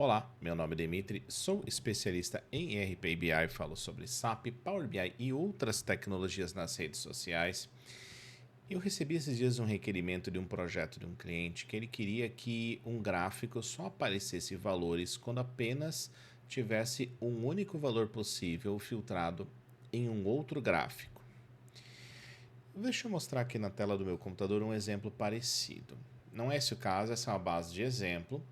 Olá, meu nome é Dimitri, sou especialista em ERP e BI, falo sobre SAP, Power BI e outras tecnologias nas redes sociais. Eu recebi esses dias um requerimento de um projeto de um cliente que ele queria que um gráfico só aparecesse valores quando apenas tivesse um único valor possível filtrado em um outro gráfico. Deixa eu mostrar aqui na tela do meu computador um exemplo parecido. Não é esse o caso, essa é uma base de exemplo,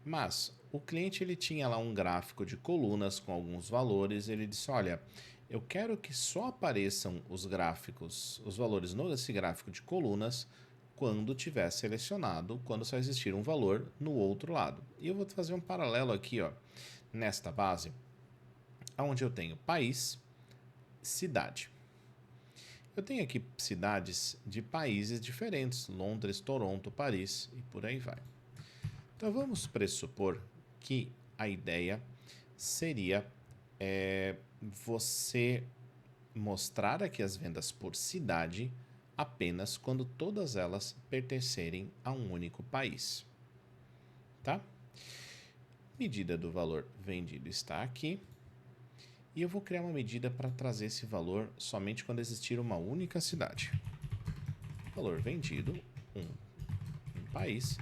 mas o cliente ele tinha lá um gráfico de colunas com alguns valores, ele disse, olha, eu quero que só apareçam os gráficos, os valores nesse gráfico de colunas quando tiver selecionado, quando só existir um valor no outro lado. E eu vou fazer um paralelo aqui, ó, nesta base, onde eu tenho país, cidade. Eu tenho aqui cidades de países diferentes, Londres, Toronto, Paris e por aí vai. Então vamos pressupor que a ideia seria você mostrar aqui as vendas por cidade apenas quando todas elas pertencerem a um único país. Tá? Medida do valor vendido está aqui. E eu vou criar uma medida para trazer esse valor somente quando existir uma única cidade. Valor vendido, um país.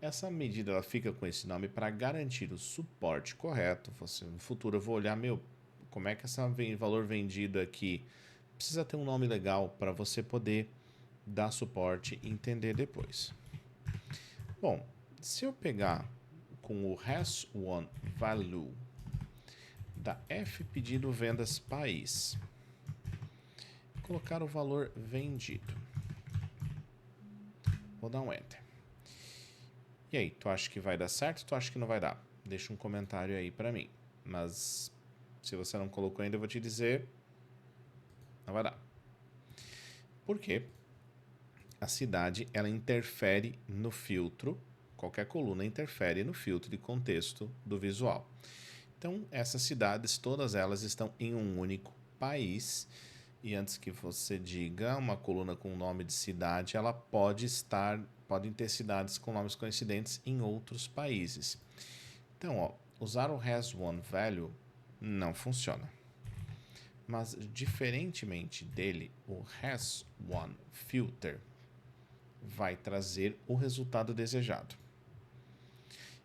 Essa medida ela fica com esse nome para garantir o suporte correto. No futuro eu vou olhar, como é que esse valor vendido aqui precisa ter um nome legal para você poder dar suporte e entender depois. Bom, se eu pegar com o has1 value da F pedido vendas país, colocar o valor vendido, vou dar um enter. E aí, tu acha que vai dar certo ou tu acha que não vai dar? Deixa um comentário aí pra mim. Mas se você não colocou ainda, eu vou te dizer, não vai dar. Por quê? A cidade, ela interfere no filtro, qualquer coluna interfere no filtro de contexto do visual. Então, essas cidades, todas elas estão em um único país. E antes que você diga uma coluna com o nome de cidade, ela podem ter cidades com nomes coincidentes em outros países. Então, ó, usar o has1 value não funciona. Mas, diferentemente dele, o has1 filter vai trazer o resultado desejado.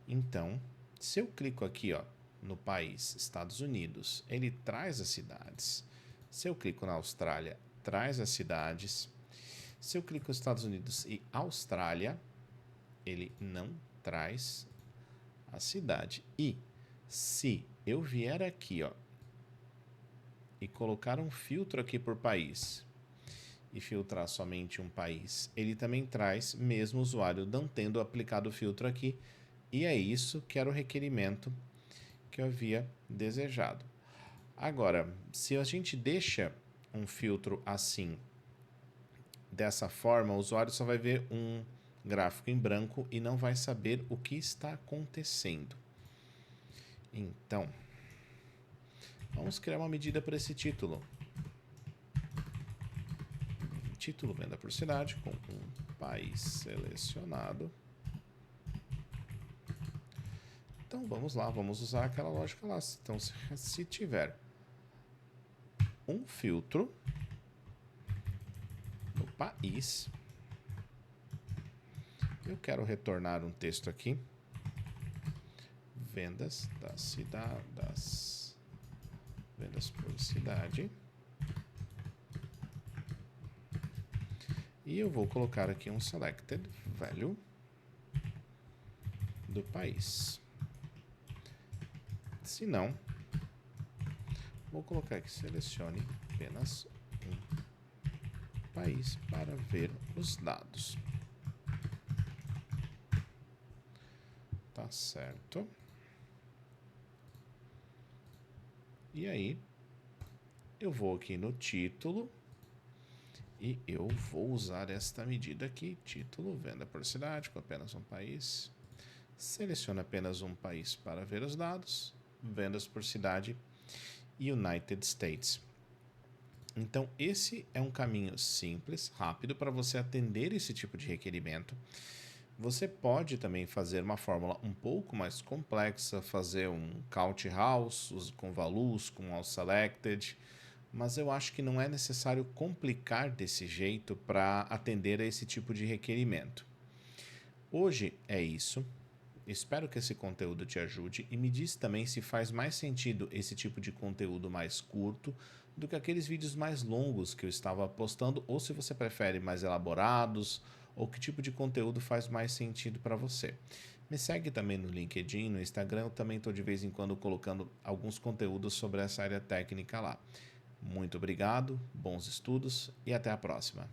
Então, se eu clico aqui, ó, no país Estados Unidos, ele traz as cidades. Se eu clico na Austrália, traz as cidades. Se eu clico nos Estados Unidos e Austrália, ele não traz a cidade. E se eu vier aqui, ó, e colocar um filtro aqui por país e filtrar somente um país, ele também traz, mesmo o usuário não tendo aplicado o filtro aqui, e é isso que era o requerimento que eu havia desejado. Agora, se a gente deixa um filtro assim, dessa forma, o usuário só vai ver um gráfico em branco e não vai saber o que está acontecendo. Então, vamos criar uma medida para esse título. Título venda por cidade com um país selecionado. Então vamos lá, vamos usar aquela lógica lá. Então, se tiver um filtro no país, eu quero retornar um texto aqui. Vendas da cidade, vendas por cidade. E eu vou colocar aqui um selected value do país. Se não, vou colocar aqui, selecione apenas um país para ver os dados. Tá certo. E aí, eu vou aqui no título e eu vou usar esta medida aqui, título, venda por cidade, com apenas um país. Seleciono apenas um país para ver os dados, vendas por cidade, United States. Então, esse é um caminho simples, rápido, para você atender esse tipo de requerimento. Você pode também fazer uma fórmula um pouco mais complexa, fazer um count house com valus, com all selected, mas eu acho que não é necessário complicar desse jeito para atender a esse tipo de requerimento. Hoje é isso. Espero que esse conteúdo te ajude e me diz também se faz mais sentido esse tipo de conteúdo mais curto do que aqueles vídeos mais longos que eu estava postando, ou se você prefere mais elaborados, ou que tipo de conteúdo faz mais sentido para você. Me segue também no LinkedIn, no Instagram, eu também estou de vez em quando colocando alguns conteúdos sobre essa área técnica lá. Muito obrigado, bons estudos e até a próxima.